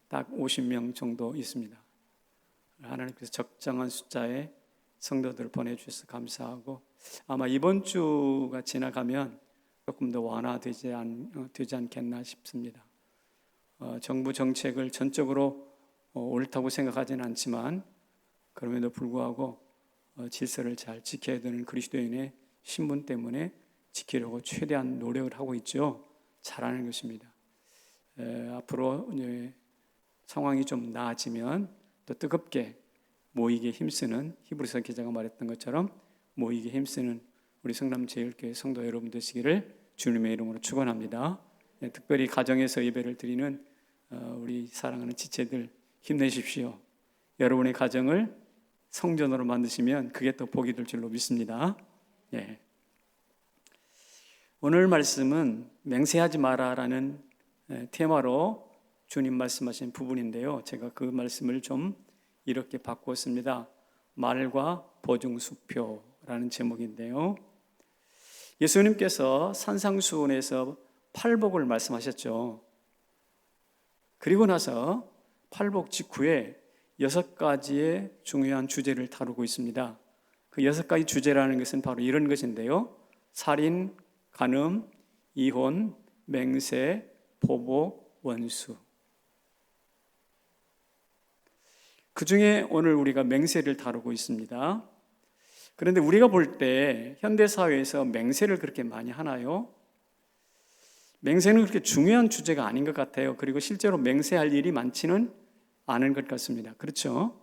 딱 50명 정도 있습니다. 하나님께서 적정한 숫자의 성도들을 보내주셔서 감사하고, 아마 이번 주가 지나가면 조금 더 완화되지 않겠나 싶습니다. 정부 정책을 전적으로 옳다고 생각하지는 않지만, 그럼에도 불구하고 질서를 잘 지켜야 되는 그리스도인의 신분 때문에 지키려고 최대한 노력을 하고 있죠. 잘하는 것입니다. 앞으로 이제 상황이 좀 나아지면 또 뜨겁게 모이게 힘쓰는, 히브리서 기자가 말했던 것처럼 모이게 힘쓰는 우리 성남제일교회 성도 여러분 되시기를 주님의 이름으로 축원합니다. 특별히 가정에서 예배를 드리는 우리 사랑하는 지체들 힘내십시오. 여러분의 가정을 성전으로 만드시면 그게 또 복이 될 줄로 믿습니다. 오늘 말씀은 맹세하지 마라라는 테마로 주님 말씀하신 부분인데요, 제가 그 말씀을 좀 이렇게 바꾸었습니다. 말과 보증수표라는 제목인데요, 예수님께서 산상수훈에서 팔복을 말씀하셨죠. 그리고 나서 팔복 직후에 6가지의 중요한 주제를 다루고 있습니다. 그 6가지 주제라는 것은 바로 이런 것인데요, 살인, 간음, 이혼, 맹세, 보복, 원수. 그 중에 오늘 우리가 맹세를 다루고 있습니다. 그런데 우리가 볼 때 현대사회에서 맹세를 그렇게 많이 하나요? 맹세는 그렇게 중요한 주제가 아닌 것 같아요. 그리고 실제로 맹세할 일이 많지는 않은 것 같습니다. 그렇죠?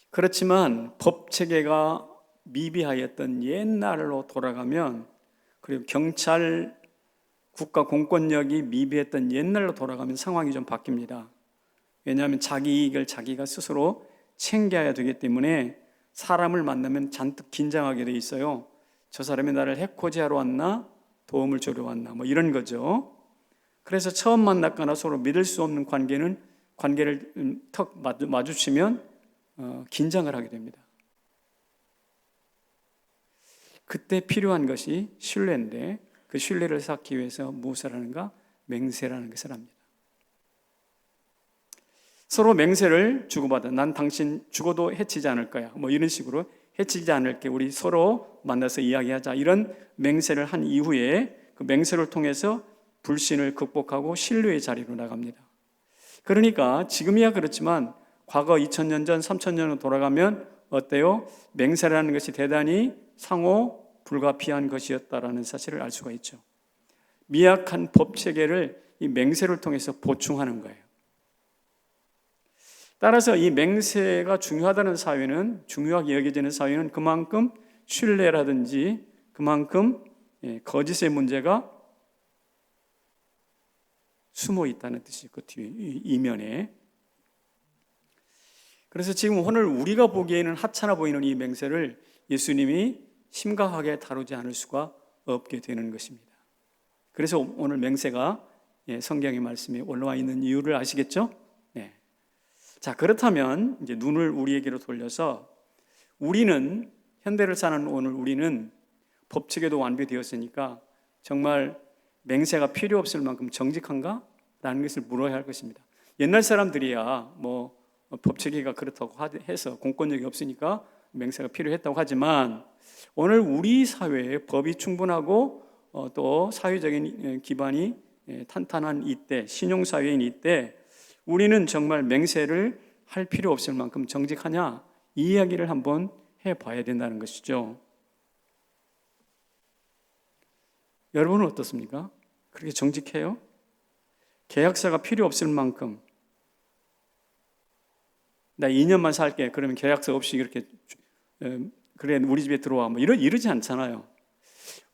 그렇지만 법체계가 미비하였던 옛날로 돌아가면, 그리고 경찰 국가 공권력이 미비했던 옛날로 돌아가면 상황이 좀 바뀝니다. 왜냐하면 자기 이익을 자기가 스스로 챙겨야 되기 때문에 사람을 만나면 잔뜩 긴장하게 돼 있어요. 저 사람이 나를 해코지하러 왔나? 도움을 주러 왔나? 뭐 이런 거죠. 그래서 처음 만났거나 서로 믿을 수 없는 관계를 턱 마주치면 긴장을 하게 됩니다. 그때 필요한 것이 신뢰인데, 그 신뢰를 쌓기 위해서 무엇을 하는가? 맹세라는 것을 합니다. 서로 맹세를 주고받아, 난 당신 죽어도 해치지 않을 거야, 뭐 이런 식으로 해치지 않을게, 우리 서로 만나서 이야기하자, 이런 맹세를 한 이후에 그 맹세를 통해서 불신을 극복하고 신뢰의 자리로 나갑니다. 그러니까 지금이야 그렇지만 과거 2000년 전, 3000년으로 돌아가면 어때요? 맹세라는 것이 대단히 상호 불가피한 것이었다라는 사실을 알 수가 있죠. 미약한 법체계를 이 맹세를 통해서 보충하는 거예요. 따라서 이 맹세가 중요하다는 사회는, 중요하게 여겨지는 사회는 그만큼 신뢰라든지 그만큼 거짓의 문제가 숨어 있다는 뜻이 그 뒤에 이면에. 그래서 지금 오늘 우리가 보기에는 하찮아 보이는 이 맹세를 예수님이 심각하게 다루지 않을 수가 없게 되는 것입니다. 그래서 오늘 맹세가 성경의 말씀에 올라와 있는 이유를 아시겠죠? 네. 자, 그렇다면 이제 눈을 우리에게로 돌려서, 우리는, 현대를 사는 오늘 우리는 법칙에도 완비되었으니까 정말 맹세가 필요 없을 만큼 정직한가? 라는 것을 물어야 할 것입니다. 옛날 사람들이야 뭐 법체계가 그렇다고 해서 공권력이 없으니까 맹세가 필요했다고 하지만, 오늘 우리 사회에 법이 충분하고 또 사회적인 기반이 탄탄한 이때, 신용사회인 이때 우리는 정말 맹세를 할 필요 없을 만큼 정직하냐? 이 이야기를 한번 해봐야 된다는 것이죠. 여러분은 어떻습니까? 그렇게 정직해요? 계약서가 필요 없을 만큼, 나 2년만 살게, 그러면 계약서 없이 이렇게 그래 우리 집에 들어와, 뭐 이러지 않잖아요.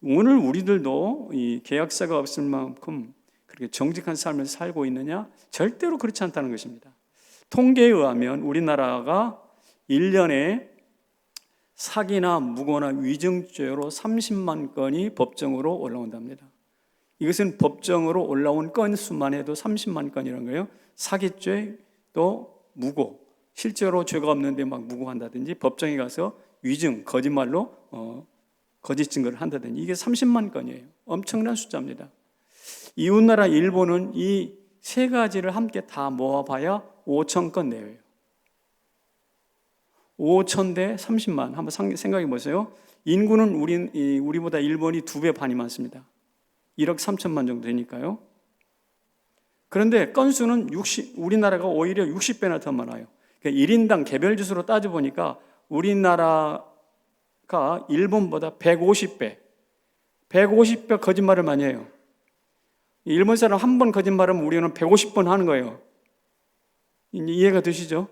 오늘 우리들도 이 계약서가 없을 만큼 그렇게 정직한 삶을 살고 있느냐? 절대로 그렇지 않다는 것입니다. 통계에 의하면 우리나라가 1년에 사기나 무고나 위증죄로 30만 건이 법정으로 올라온답니다. 이것은 법정으로 올라온 건수만 해도 30만 건이라는 거예요. 사기죄, 또 무고, 실제로 죄가 없는데 막 무고한다든지, 법정에 가서 위증, 거짓말로 거짓 증거를 한다든지, 이게 30만 건이에요. 엄청난 숫자입니다. 이웃나라 일본은 이 세 가지를 함께 다 모아봐야 5천 건 내외예요. 5천 대 30만. 한번 생각해 보세요. 인구는 우리보다 일본이 2배 반이 많습니다. 1억 3천만 정도 되니까요. 그런데 건수는 우리나라가 오히려 60배나 더 많아요. 그러니까 1인당 개별주수로 따져보니까 우리나라가 일본보다 150배 거짓말을 많이 해요. 일본 사람 한 번 거짓말하면 우리는 150번 하는 거예요. 이해가 되시죠?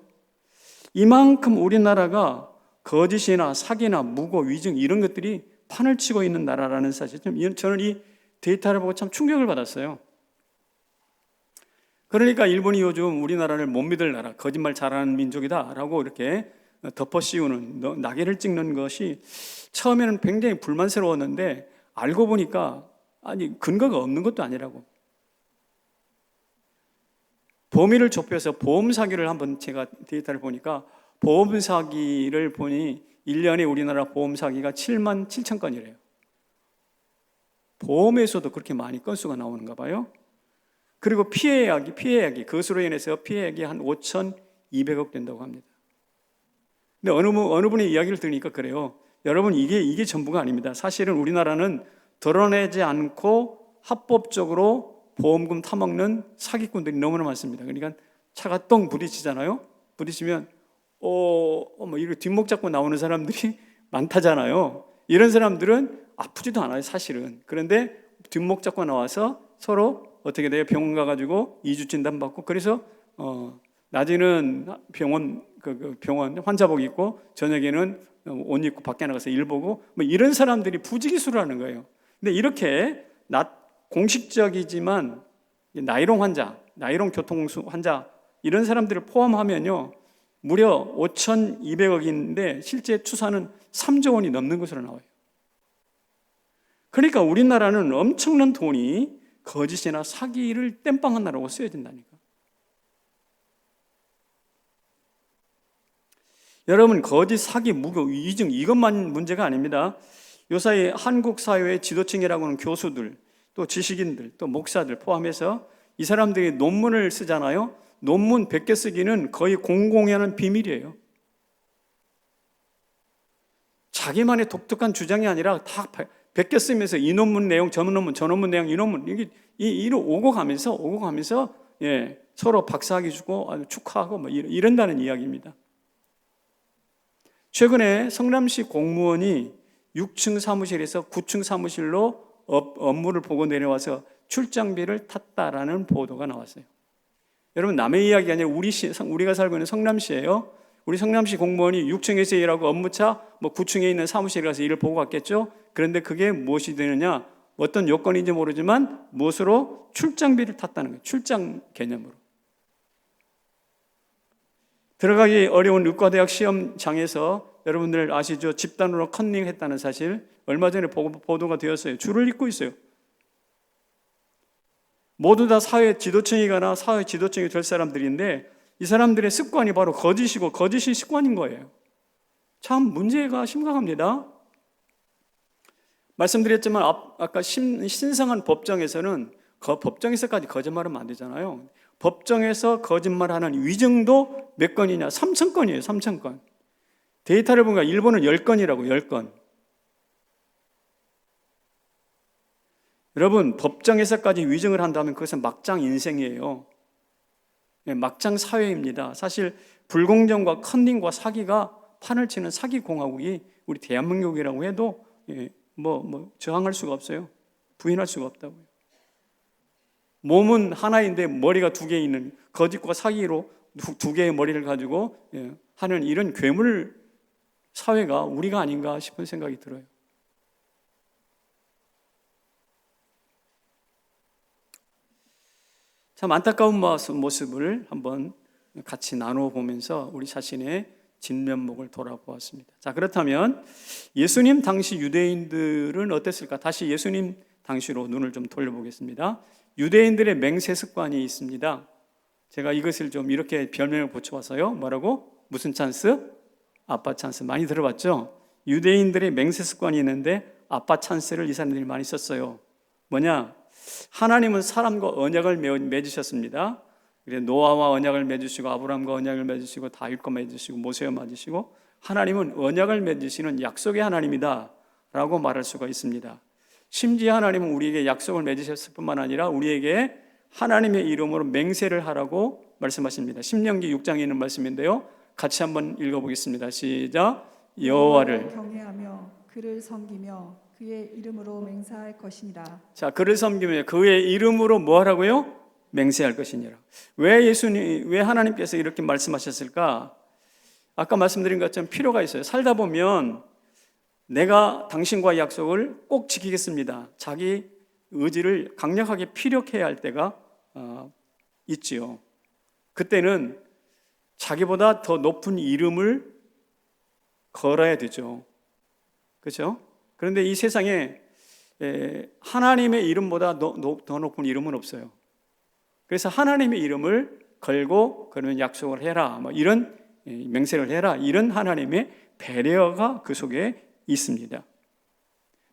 이만큼 우리나라가 거짓이나 사기나 무고, 위증 이런 것들이 판을 치고 있는 나라라는 사실, 저는 이 데이터를 보고 참 충격을 받았어요. 그러니까 일본이 요즘 우리나라를 못 믿을 나라, 거짓말 잘하는 민족이다라고 이렇게 덮어씌우는, 낙인을 찍는 것이 처음에는 굉장히 불만스러웠는데 알고 보니까 아니 근거가 없는 것도 아니라고. 범위를 좁혀서 보험 사기를 한번 제가 데이터를 보니까 보험 사기를 보니 1년에 우리나라 보험 사기가 7만 7천 건이래요. 보험에서도 그렇게 많이 건수가 나오는가 봐요. 그리고 피해액이 그것으로 인해서 피해액이 한 5,200억 된다고 합니다. 근데 어느 분의 이야기를 들으니까 그래요. 여러분 이게 전부가 아닙니다. 사실은 우리나라는 드러내지 않고 합법적으로 보험금 타먹는 사기꾼들이 너무나 많습니다. 그러니까 차가 똥 부딪히잖아요. 부딪히면 이렇게 뒷목 잡고 나오는 사람들이 많다잖아요. 이런 사람들은 아프지도 않아요, 사실은. 그런데 뒷목 잡고 나와서 서로 어떻게 돼요? 병원 가가지고 2주 진단 받고, 그래서 낮에는 병원 환자복 입고 저녁에는 옷 입고 밖에 나가서 일 보고 이런 사람들이 부지기수를 하는 거예요. 근데 이렇게 공식적이지만 나이롱 환자, 나이롱 교통수 환자 이런 사람들을 포함하면요 무려 5,200억인데 실제 추산은 3조 원이 넘는 것으로 나와요. 그러니까 우리나라는 엄청난 돈이 거짓이나 사기를 땜빵한 나라고 써야 된다니까. 여러분 거짓, 사기, 무고, 위증 이것만 문제가 아닙니다. 요사이 한국 사회의 지도층이라고 하는 교수들, 또 지식인들, 또 목사들 포함해서 이 사람들이 논문을 쓰잖아요. 논문 100개 쓰기는 거의 공공연한 비밀이에요. 자기만의 독특한 주장이 아니라 다 100개 쓰면서 이 논문 내용, 저 논문 내용, 이 논문 이로 오고 가면서 서로 박사학위 주고 축하하고 이런다는 이야기입니다. 최근에 성남시 공무원이 6층 사무실에서 9층 사무실로 업무를 보고 내려와서 출장비를 탔다라는 보도가 나왔어요. 여러분 남의 이야기가 아니라 우리가 살고 있는 성남시예요. 우리 성남시 공무원이 6층에서 일하고 업무차 9층에 있는 사무실에 가서 일을 보고 갔겠죠. 그런데 그게 무엇이 되느냐? 어떤 요건인지 모르지만 무엇으로? 출장비를 탔다는 거예요. 출장 개념으로. 들어가기 어려운 의과대학 시험장에서 여러분들 아시죠? 집단으로 컨닝했다는 사실 얼마 전에 보도가 되었어요. 줄을 잇고 있어요. 모두 다 사회 지도층이거나 사회 지도층이 될 사람들인데 이 사람들의 습관이 바로 거짓이고 거짓이 습관인 거예요. 참 문제가 심각합니다. 말씀드렸지만 아까 신성한 법정에서는 법정에서까지 거짓말하면 안 되잖아요. 법정에서 거짓말하는 위증도 몇 건이냐? 3,000건이에요. 3,000건. 데이터를 보니까 일본은 10건이라고 10건. 여러분 법정에서까지 위증을 한다면 그것은 막장 인생이에요. 막장 사회입니다. 사실 불공정과 컨닝과 사기가 판을 치는 사기 공화국이 우리 대한민국이라고 해도 저항할 수가 없어요. 부인할 수가 없다고요. 몸은 하나인데 머리가 2개 있는 거짓과 사기로 2개의 머리를 가지고 하는 이런 괴물 사회가 우리가 아닌가 싶은 생각이 들어요. 참 안타까운 모습을 한번 같이 나누어 보면서 우리 자신의 진면목을 돌아보았습니다. 자, 그렇다면 예수님 당시 유대인들은 어땠을까? 다시 예수님 당시로 눈을 좀 돌려보겠습니다. 유대인들의 맹세 습관이 있습니다. 제가 이것을 좀 이렇게 별명을 붙여봤어요. 뭐라고? 무슨 찬스? 아빠 찬스. 많이 들어봤죠? 유대인들의 맹세 습관이 있는데 아빠 찬스를 이 사람들이 많이 썼어요. 뭐냐? 하나님은 사람과 언약을 맺으셨습니다. 노아와 언약을 맺으시고 아브라함과 언약을 맺으시고 다윗과 맺으시고 모세와 맺으시고, 하나님은 언약을 맺으시는 약속의 하나님이다 라고 말할 수가 있습니다. 심지어 하나님은 우리에게 약속을 맺으셨을 뿐만 아니라 우리에게 하나님의 이름으로 맹세를 하라고 말씀하십니다. 신명기 6장에 있는 말씀인데요, 같이 한번 읽어보겠습니다. 시작. 여호와를 경외하며 그를 섬기며 그의 이름으로 맹세할 것이니라. 자, 그를 섬기며 그의 이름으로 뭐 하라고요? 맹세할 것이니라. 왜 하나님께서 이렇게 말씀하셨을까? 아까 말씀드린 것처럼 필요가 있어요. 살다 보면 내가 당신과의 약속을 꼭 지키겠습니다, 자기 의지를 강력하게 피력해야 할 때가 있지요. 그때는 자기보다 더 높은 이름을 걸어야 되죠. 그렇죠? 그런데 이 세상에 하나님의 이름보다 더 높은 이름은 없어요. 그래서 하나님의 이름을 걸고 그러면 약속을 해라, 뭐 이런 맹세를 해라, 이런 하나님의 배려가 그 속에 있습니다.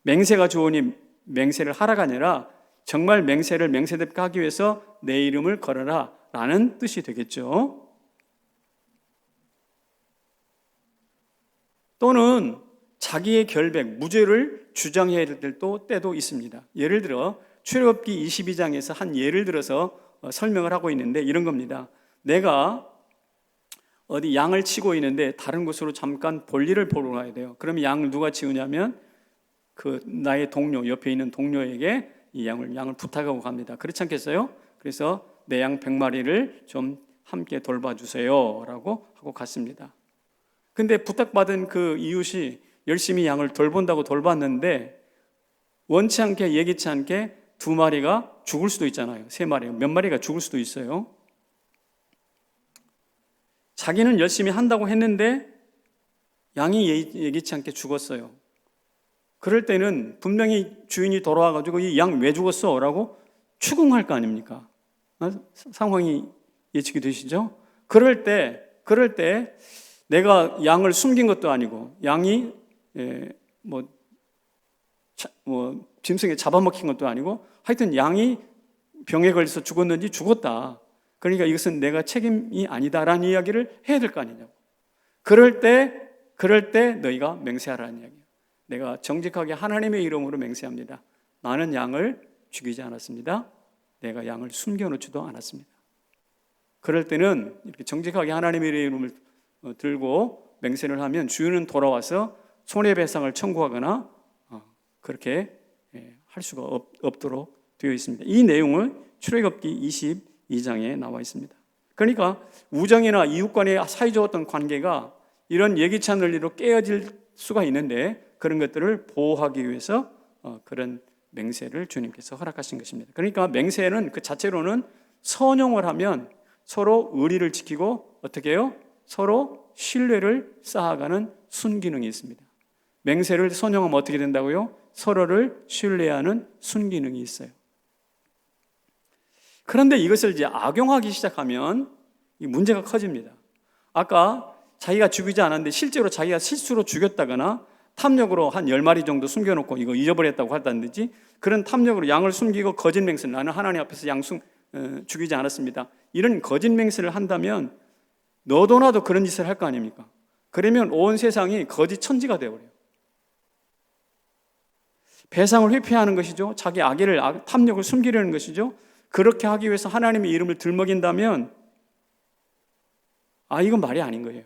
맹세가 좋으니 맹세를 하라가 아니라 정말 맹세답게 하기 위해서 내 이름을 걸어라 라는 뜻이 되겠죠. 또는 자기의 결백, 무죄를 주장해야 될 때도 있습니다. 예를 들어 출애굽기 22장에서 한 예를 들어서 설명을 하고 있는데 이런 겁니다. 내가 어디 양을 치고 있는데 다른 곳으로 잠깐 볼일을 보러 가야 돼요. 그러면 양을 누가 치우냐면 나의 동료, 옆에 있는 동료에게 이 양을 부탁하고 갑니다. 그렇지 않겠어요? 그래서 내 양 100마리를 좀 함께 돌봐주세요 라고 하고 갔습니다. 근데 부탁받은 그 이웃이 열심히 양을 돌본다고 돌봤는데 원치 않게 예기치 않게 2마리가 죽을 수도 있잖아요. 3마리, 몇 마리가 죽을 수도 있어요. 자기는 열심히 한다고 했는데 양이 예기치 않게 죽었어요. 그럴 때는 분명히 주인이 돌아와가지고 이 양 왜 죽었어? 라고 추궁할 거 아닙니까? 상황이 예측이 되시죠? 그럴 때 내가 양을 숨긴 것도 아니고 양이 짐승에 잡아먹힌 것도 아니고 하여튼 양이 병에 걸려서 죽었는지 죽었다. 그러니까 이것은 내가 책임이 아니다라는 이야기를 해야 될 거 아니냐고. 그럴 때 너희가 맹세하라는 이야기예요. 내가 정직하게 하나님의 이름으로 맹세합니다. 나는 양을 죽이지 않았습니다. 내가 양을 숨겨놓지도 않았습니다. 그럴 때는 이렇게 정직하게 하나님의 이름을 들고 맹세를 하면 주인은 돌아와서 손해배상을 청구하거나 그렇게 할 수가 없도록 되어 있습니다. 이 내용을 출애굽기 22장에 나와 있습니다. 그러니까 우정이나 이웃 간의 사이좋았던 관계가 이런 예기치 않은 일로 깨어질 수가 있는데 그런 것들을 보호하기 위해서 그런 맹세를 주님께서 허락하신 것입니다. 그러니까 맹세는 그 자체로는 선용을 하면 서로 의리를 지키고 어떻게 해요? 서로 신뢰를 쌓아가는 순기능이 있습니다. 맹세를 선용하면 어떻게 된다고요? 서로를 신뢰하는 순기능이 있어요. 그런데 이것을 이제 악용하기 시작하면 이 문제가 커집니다. 아까 자기가 죽이지 않았는데 실제로 자기가 실수로 죽였다거나 탐욕으로 한 10마리 정도 숨겨놓고 이거 잊어버렸다고 한다든지 그런 탐욕으로 양을 숨기고 거짓 맹세를 나는 하나님 앞에서 양 죽이지 않았습니다. 이런 거짓 맹세를 한다면 너도 나도 그런 짓을 할 거 아닙니까? 그러면 온 세상이 거짓 천지가 되어버려요. 배상을 회피하는 것이죠. 자기 악의를 탐욕을 숨기려는 것이죠. 그렇게 하기 위해서 하나님의 이름을 들먹인다면 이건 말이 아닌 거예요.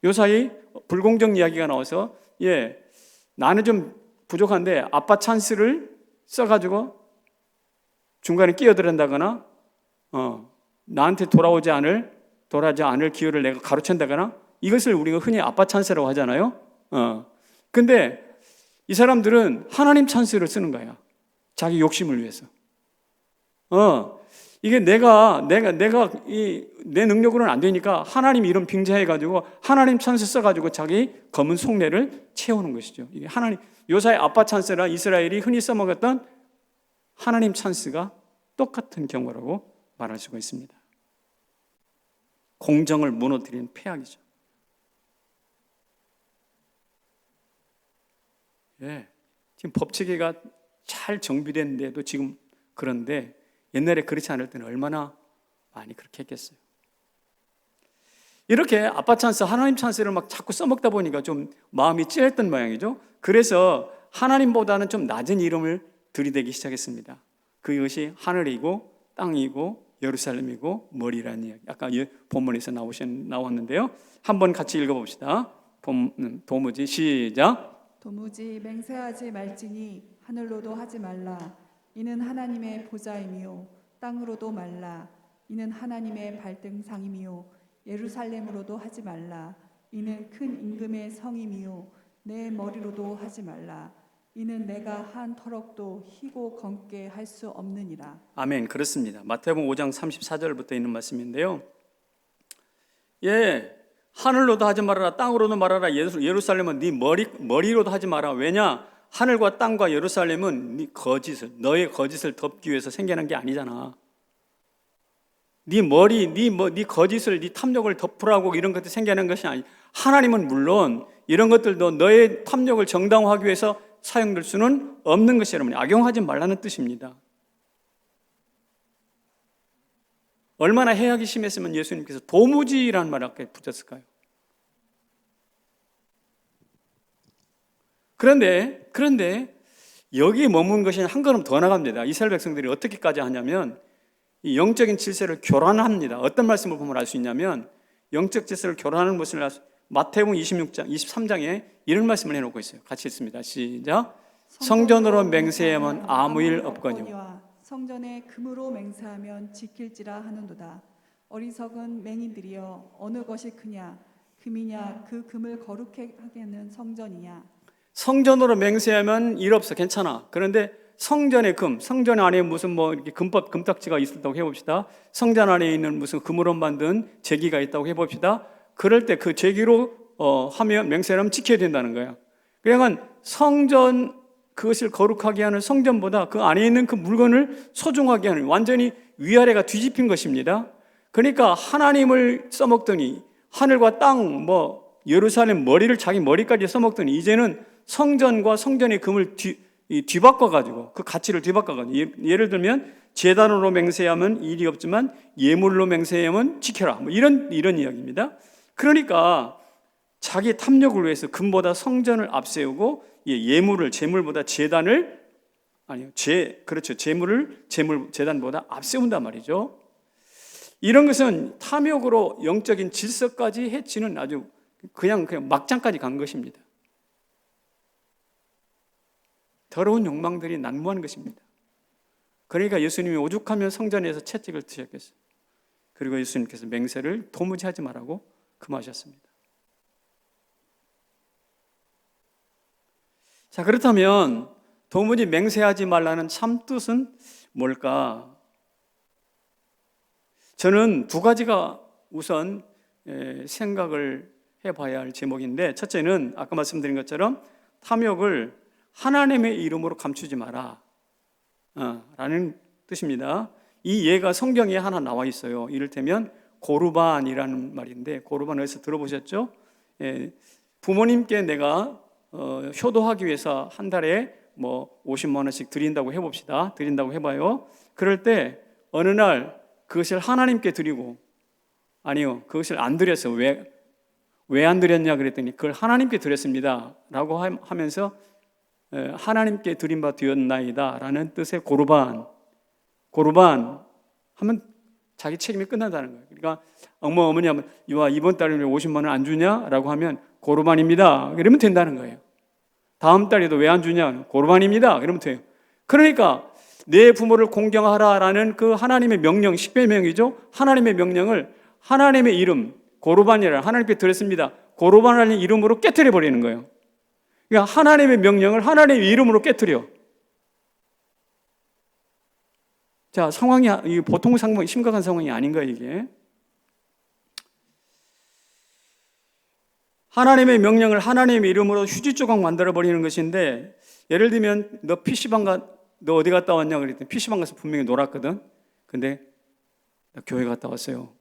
요사이 불공정 이야기가 나와서 나는 좀 부족한데 아빠 찬스를 써가지고 중간에 끼어들었다거나 나한테 돌아오지 않을 기회를 내가 가로챈다거나 이것을 우리가 흔히 아빠 찬스라고 하잖아요. 근데 이 사람들은 하나님 찬스를 쓰는 거야. 자기 욕심을 위해서. 이게 내 능력으로는 안 되니까 하나님 이름 빙자해가지고 하나님 찬스 써가지고 자기 검은 속내를 채우는 것이죠. 이게 요사의 아빠 찬스나 이스라엘이 흔히 써먹었던 하나님 찬스가 똑같은 경우라고 말할 수가 있습니다. 공정을 무너뜨리는 폐악이죠. 지금 법체계가 잘 정비됐는데도 지금 그런데 옛날에 그렇지 않을 때는 얼마나 많이 그렇게 했겠어요. 이렇게 아빠 찬스, 하나님 찬스를 막 자꾸 써먹다 보니까 좀 마음이 찔했던 모양이죠. 그래서 하나님보다는 좀 낮은 이름을 들이대기 시작했습니다. 그것이 하늘이고 땅이고 예루살렘이고 머리라는 이야기. 아까 본문에서 나왔는데요. 한번 같이 읽어봅시다. 도무지 시작. 도무지 맹세하지 말지니 하늘로도 하지 말라. 이는 하나님의 보좌이미요 땅으로도 말라. 이는 하나님의 발등상이미요 예루살렘으로도 하지 말라. 이는 큰 임금의 성이미요 내 머리로도 하지 말라. 이는 내가 한 터럭도 희고 검게 할 수 없느니라. 아멘. 그렇습니다. 마태복음 5장 34절부터 있는 말씀인데요. 하늘로도 하지 말아라, 땅으로도 말아라. 예루살렘은 네 머리로도 하지 마라. 왜냐? 하늘과 땅과 예루살렘은 너의 거짓을 덮기 위해서 생겨난 게 아니잖아. 네 거짓을, 네 탐욕을 덮으라고 이런 것들이 생겨난 것이 아니. 하나님은 물론 이런 것들도 너의 탐욕을 정당화하기 위해서 사용될 수는 없는 것이 여러분 악용하지 말라는 뜻입니다. 얼마나 해악이 심했으면 예수님께서 도무지라는 말을 아까 붙였을까요? 그런데 여기에 머문 것이 한 걸음 더 나갑니다. 이스라엘 백성들이 어떻게까지 하냐면 이 영적인 질서를 교란합니다. 어떤 말씀을 보면 알 수 있냐면 영적 질서를 교란하는 것을 마태복음 23장에 이런 말씀을 해놓고 있어요. 같이 읽습니다. 시작. 성전으로 맹세하면 아무 일 없거니와 성전에 금으로 맹세하면 지킬지라 하는도다. 어리석은 맹인들이여 어느 것이 크냐? 금이냐? 그 금을 거룩하게 하는 성전이냐? 성전으로 맹세하면 일 없어, 괜찮아. 그런데 성전의 성전 안에 무슨 이렇게 금딱지가 있었다고 해봅시다. 성전 안에 있는 무슨 금으로 만든 제기가 있다고 해봅시다. 그럴 때 그 제기로 하면 맹세하면 지켜야 된다는 거야. 그러니까 성전 그것을 거룩하게 하는 성전보다 그 안에 있는 그 물건을 소중하게 하는 완전히 위아래가 뒤집힌 것입니다. 그러니까 하나님을 써먹더니 하늘과 땅, 예루살렘 머리를 자기 머리까지 써먹더니 이제는 성전과 성전의 금을 뒤바꿔가지고 그 가치를 뒤바꿔가지고 예를 들면 제단으로 맹세하면 일이 없지만 예물로 맹세하면 지켜라. 이런 이야기입니다. 그러니까 자기 탐욕을 위해서 금보다 성전을 앞세우고 제물보다 제단을 제단보다 앞세운단 말이죠. 이런 것은 탐욕으로 영적인 질서까지 해치는 아주 그냥 막장까지 간 것입니다. 더러운 욕망들이 난무한 것입니다. 그러니까 예수님이 오죽하면 성전에서 채찍을 드셨겠어요. 그리고 예수님께서 맹세를 도무지 하지 말라고 금하셨습니다. 자, 그렇다면 도무지 맹세하지 말라는 참뜻은 뭘까? 저는 두 가지가 우선 생각을 해봐야 할 제목인데, 첫째는 아까 말씀드린 것처럼 탐욕을 하나님의 이름으로 감추지 마라 라는 뜻입니다. 이 예가 성경에 하나 나와 있어요. 이를테면 고르반이라는 말인데, 고르반 어디서 들어보셨죠? 부모님께 내가 효도하기 위해서 한 달에 50만 원씩 드린다고 해봅시다. 드린다고 해봐요. 그럴 때 어느 날 그것을 하나님께 드리고, 아니요, 그것을 안 드렸어요. 왜 안 드렸냐 그랬더니 그걸 하나님께 드렸습니다 라고 하면서 하나님께 드린 바 되었나이다 라는 뜻의 고르반 하면 자기 책임이 끝난다는 거예요. 그러니까 어머니 하면 이번 달에 50만 원 안 주냐? 라고 하면 고르반입니다. 그러면 된다는 거예요. 다음 달에도 왜 안 주냐? 고르반입니다. 그러면 돼요. 그러니까 내 부모를 공경하라라는 그 하나님의 명령, 십계명이죠. 하나님의 명령을 하나님의 이름, 고르반이라 하나님께 드렸습니다. 고르반이라는 이름으로 깨트려 버리는 거예요. 그러니까 하나님의 명령을 하나님의 이름으로 깨트려. 자, 상황이 보통 심각한 상황이 아닌 거예요, 이게. 하나님의 명령을 하나님의 이름으로 휴지 조각 만들어 버리는 것인데, 예를 들면 너 어디 갔다 왔냐 그랬더니 PC방 가서 분명히 놀았거든. 근데 나 교회 갔다 왔어요.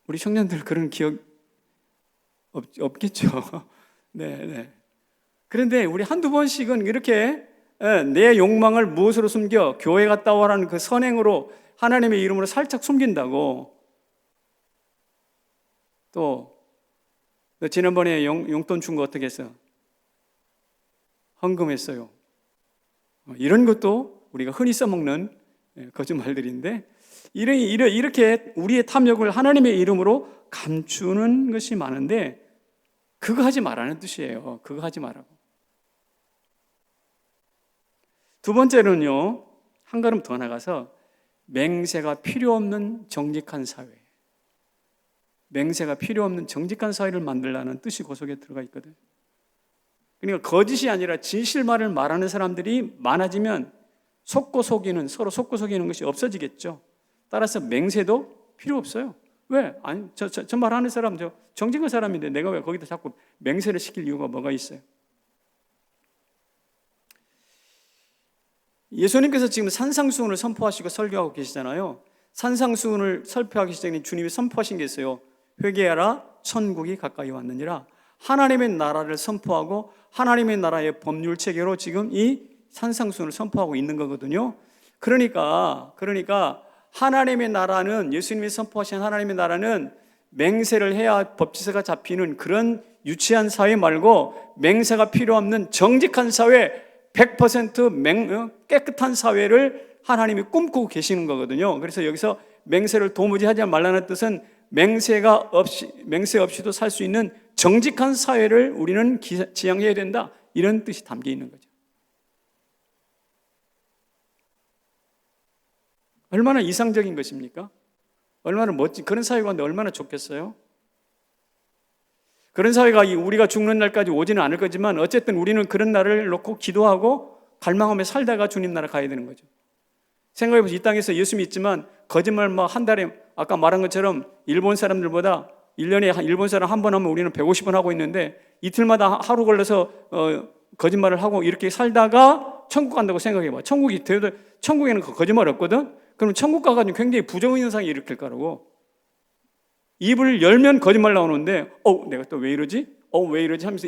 우리 청년들 그런 기억 없겠죠. 네. 그런데 우리 한두 번씩은 이렇게 내 욕망을 무엇으로 숨겨? 교회 갔다 오라는 그 선행으로 하나님의 이름으로 살짝 숨긴다고. 또 너 지난번에 용돈 준 거 어떻게 했어? 헌금했어요. 이런 것도 우리가 흔히 써먹는 거짓말들인데, 이렇게 우리의 탐욕을 하나님의 이름으로 감추는 것이 많은데, 그거 하지 말라는 뜻이에요. 그거 하지 말라고. 두 번째는요, 한 걸음 더 나가서 맹세가 필요 없는 정직한 사회. 맹세가 필요 없는 정직한 사회를 만들라는 뜻이 그 속에 들어가 있거든. 그러니까 거짓이 아니라 진실말을 말하는 사람들이 많아지면 속고 속이는, 서로 속고 속이는 것이 없어지겠죠. 따라서 맹세도 필요 없어요. 왜? 아니, 저 말하는 사람, 저 정직한 사람인데 내가 왜 거기다 자꾸 맹세를 시킬 이유가 뭐가 있어요? 예수님께서 지금 산상수훈을 선포하시고 설교하고 계시잖아요. 산상수훈을 설교하기 전에 주님이 선포하신 게 있어요. 회개하라, 천국이 가까이 왔느니라. 하나님의 나라를 선포하고 하나님의 나라의 법률 체계로 지금 이 산상수훈을 선포하고 있는 거거든요. 그러니까 하나님의 나라는, 예수님이 선포하신 하나님의 나라는 맹세를 해야 법지서가 잡히는 그런 유치한 사회 말고, 맹세가 필요 없는 정직한 사회, 100% 깨끗한 사회를 하나님이 꿈꾸고 계시는 거거든요. 그래서 여기서 맹세를 도무지 하지 말라는 뜻은 맹세 없이도 살 수 있는 정직한 사회를 우리는 지향해야 된다, 이런 뜻이 담겨 있는 거죠. 얼마나 이상적인 것입니까? 얼마나 멋진 그런 사회가 근데 얼마나 좋겠어요? 그런 사회가 우리가 죽는 날까지 오지는 않을 거지만, 어쨌든 우리는 그런 날을 놓고 기도하고 갈망하며 살다가 주님 나라 가야 되는 거죠. 생각해보세요. 이 땅에서 예수 믿지만 거짓말 한 달에, 아까 말한 것처럼 일본 사람들보다 1년에 일본 사람 한 번 하면 우리는 150번 하고 있는데, 이틀마다 하루 걸려서 거짓말을 하고 이렇게 살다가 천국 간다고 생각해봐. 천국에는 거짓말 없거든? 그럼 천국 가가지고 굉장히 부정현상이 일으킬 거라고. 입을 열면 거짓말 나오는데, 내가 또 왜 이러지? 왜 이러지? 하면서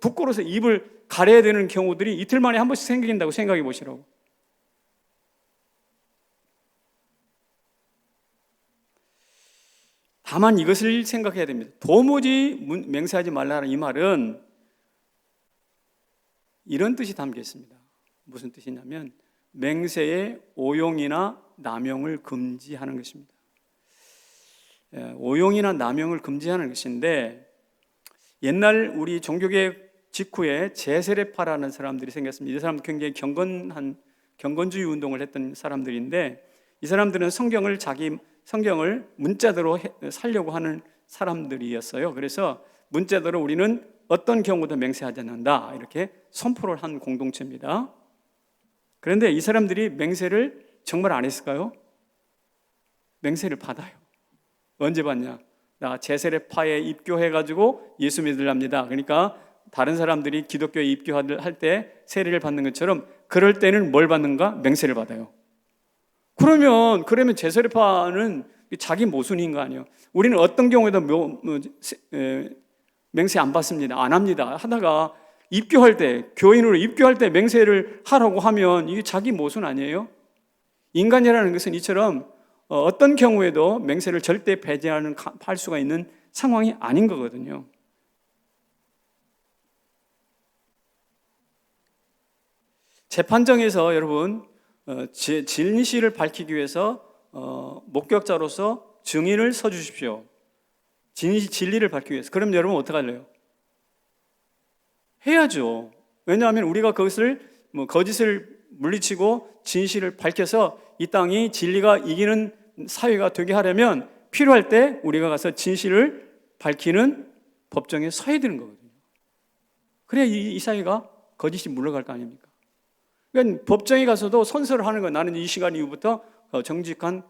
부끄러워서 입을 가려야 되는 경우들이 이틀 만에 한 번씩 생긴다고 생각해 보시라고. 다만 이것을 생각해야 됩니다. 도무지 맹세하지 말라는 이 말은 이런 뜻이 담겨 있습니다. 무슨 뜻이냐면, 맹세의 오용이나 남용을 금지하는 것입니다. 오용이나 남용을 금지하는 것인데, 옛날 우리 종교개혁 직후에 제세례파라는 사람들이 생겼습니다. 이 사람은 굉장히 경건주의 운동을 했던 사람들인데, 이 사람들은 성경을 문자대로 살려고 하는 사람들이었어요. 그래서 문자대로 우리는 어떤 경우도 맹세하지 않는다, 이렇게 선포를 한 공동체입니다. 그런데 이 사람들이 맹세를 정말 안 했을까요? 맹세를 받아요. 언제 받냐? 나 제세례파에 입교해가지고 예수 믿으랍니다. 그러니까 다른 사람들이 기독교에 입교할 때 세례를 받는 것처럼, 그럴 때는 뭘 받는가? 맹세를 받아요. 그러면 제세례파는 자기 모순인 거 아니에요? 우리는 어떤 경우에도 맹세 안 받습니다. 안 합니다. 하다가 입교할 때, 교인으로 입교할 때 맹세를 하라고 하면 이게 자기 모순 아니에요? 인간이라는 것은 이처럼 어떤 경우에도 맹세를 절대 배제하는, 할 수가 있는 상황이 아닌 거거든요. 재판정에서 여러분, 진실을 밝히기 위해서 목격자로서 증인을 서주십시오. 진리를 밝히기 위해서. 그럼 여러분 어떻게 할래요? 해야죠. 왜냐하면 우리가 그것을 거짓을 물리치고 진실을 밝혀서 이 땅이 진리가 이기는 사회가 되게 하려면, 필요할 때 우리가 가서 진실을 밝히는 법정에 서야 되는 거거든요. 그래야 이 사회가 거짓이 물러갈 거 아닙니까? 그러니까 법정에 가서도 선서를 하는 거예요. 나는 이 시간 이후부터 정직한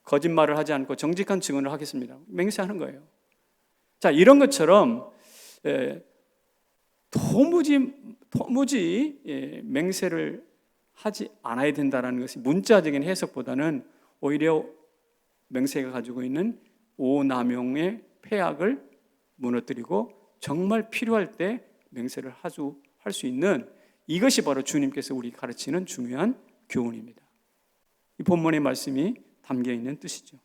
거짓말을 하지 않고 정직한 증언을 하겠습니다. 맹세하는 거예요. 자, 이런 것처럼 도무지 맹세를 하지 않아야 된다는 것이 문자적인 해석보다는 오히려 맹세가 가지고 있는 오남용의 폐악을 무너뜨리고, 정말 필요할 때 맹세를 할 수 있는 이것이 바로 주님께서 우리 가르치는 중요한 교훈입니다. 이 본문의 말씀이 담겨 있는 뜻이죠.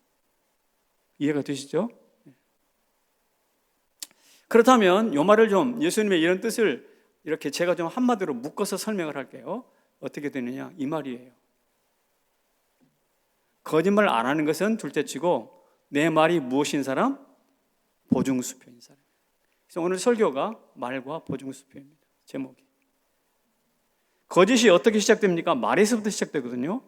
이해가 되시죠? 그렇다면 이 말을 좀 예수님의 이런 뜻을 이렇게 제가 좀 한마디로 묶어서 설명을 할게요. 어떻게 되느냐 이 말이에요. 거짓말 안 하는 것은 둘째치고 내 말이 무엇인 사람? 보증수표인 사람. 그래서 오늘 설교가 말과 보증수표입니다. 제목이. 거짓이 어떻게 시작됩니까? 말에서부터 시작되거든요.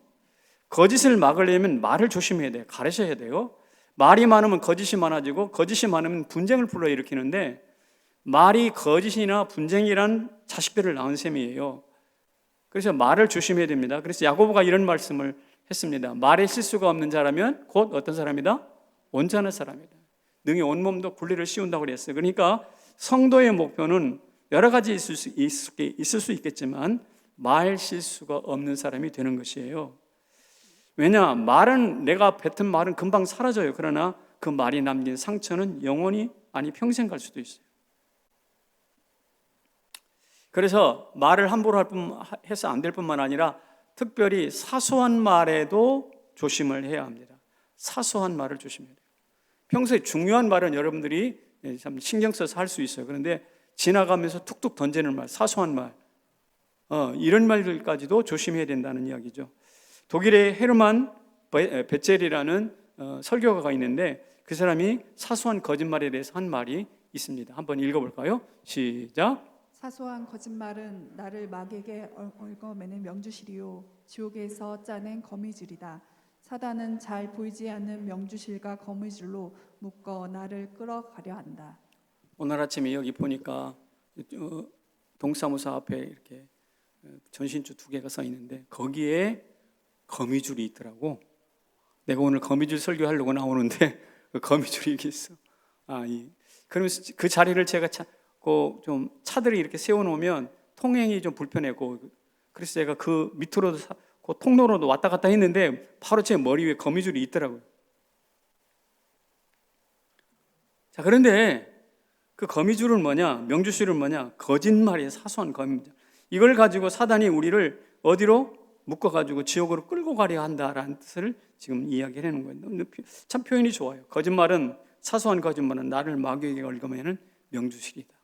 거짓을 막으려면 말을 조심해야 돼요. 가르쳐야 돼요. 말이 많으면 거짓이 많아지고 거짓이 많으면 분쟁을 불러일으키는데 말이 거짓이나 분쟁이란 자식들을 낳은 셈이에요. 그래서 말을 조심해야 됩니다. 그래서 야고보가 이런 말씀을 했습니다. 말에 실수가 없는 자라면 곧 어떤 사람이다? 온전한 사람이다. 능히 온몸도 굴리를 씌운다고 그랬어요. 그러니까 성도의 목표는 여러 가지 있을 수 있겠지만 말 실수가 없는 사람이 되는 것이에요. 왜냐? 말은 내가 뱉은 말은 금방 사라져요. 그러나 그 말이 남긴 상처는 영원히 아니 평생 갈 수도 있어요. 그래서 말을 함부로 해서 안 될 뿐만 아니라 특별히 사소한 말에도 조심을 해야 합니다. 사소한 말을 조심해야 돼요. 평소에 중요한 말은 여러분들이 참 신경 써서 할 수 있어요. 그런데 지나가면서 툭툭 던지는 말, 사소한 말, 이런 말들까지도 조심해야 된다는 이야기죠. 독일의 헤르만 베첼이라는 설교가가 있는데 그 사람이 사소한 거짓말에 대해서 한 말이 있습니다. 한번 읽어볼까요? 시작. 사소한 거짓말은 나를 마귀에게 얽어매는 명주실이요 지옥에서 짜낸 거미줄이다. 사단은 잘 보이지 않는 명주실과 거미줄로 묶어 나를 끌어가려 한다. 오늘 아침에 여기 보니까 동사무소 앞에 이렇게 전신주 2개가 써 있는데 거기에 거미줄이 있더라고. 내가 오늘 거미줄 설교하려고 나오는데 그 거미줄이 이렇게 있어. 그러면서 그 자리를 제가 좀 차들이 이렇게 세워놓으면 통행이 좀 불편했고 그래서 제가 그 밑으로도 그 통로로도 왔다 갔다 했는데 바로 제 머리 위에 거미줄이 있더라고요. 자, 그런데 그 거미줄은 뭐냐? 명주실은 뭐냐? 거짓말이에요. 사소한 거미줄. 이걸 가지고 사단이 우리를 어디로? 묶어가지고 지옥으로 끌고 가려 한다라는 뜻을 지금 이야기를 해놓은 거예요. 참 표현이 좋아요. 거짓말은, 사소한 거짓말은 나를 마귀에게 얽으면은 명주실이다.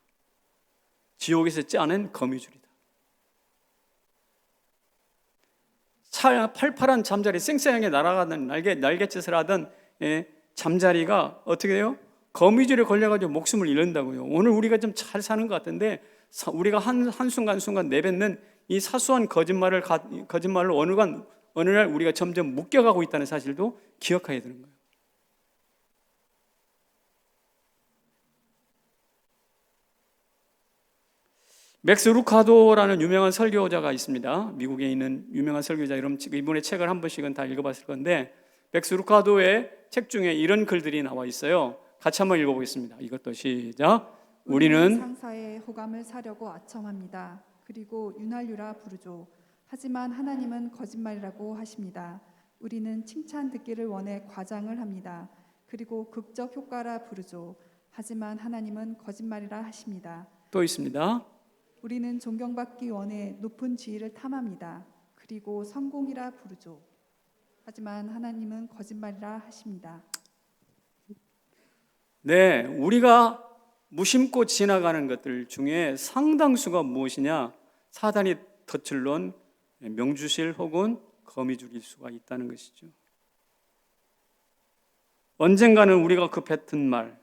지옥에서 짜낸 거미줄이다. 팔팔한 잠자리, 쌩쌩하게 날아가는 날갯짓을 하던 잠자리가 어떻게 돼요? 거미줄에 걸려가지고 목숨을 잃는다고요. 오늘 우리가 좀 잘 사는 것 같은데 우리가 한순간 내뱉는 이 사소한 거짓말로 어느 날 우리가 점점 묶여가고 있다는 사실도 기억해야 되는 거예요. 맥스 루카도라는 유명한 설교자가 있습니다. 미국에 있는 유명한 설교자. 이분의 책을 한 번씩은 다 읽어봤을 건데 맥스 루카도의 책 중에 이런 글들이 나와 있어요. 같이 한번 읽어보겠습니다. 이것도 시작. 우리는 상사의 호감을 사려고 아첨합니다. 그리고 윤활유라 부르죠. 하지만 하나님은 거짓말이라고 하십니다. 우리는 칭찬 듣기를 원해 과장을 합니다. 그리고 극적 효과라 부르죠. 하지만 하나님은 거짓말이라 하십니다. 또 있습니다. 우리는 존경받기 원해 높은 지위를 탐합니다. 그리고 성공이라 부르죠. 하지만 하나님은 거짓말이라 하십니다. 네, 우리가 무심코 지나가는 것들 중에 상당수가 무엇이냐? 사단이 덫을 놓은 명주실 혹은 거미줄일 수가 있다는 것이죠. 언젠가는 우리가 그 뱉은 말,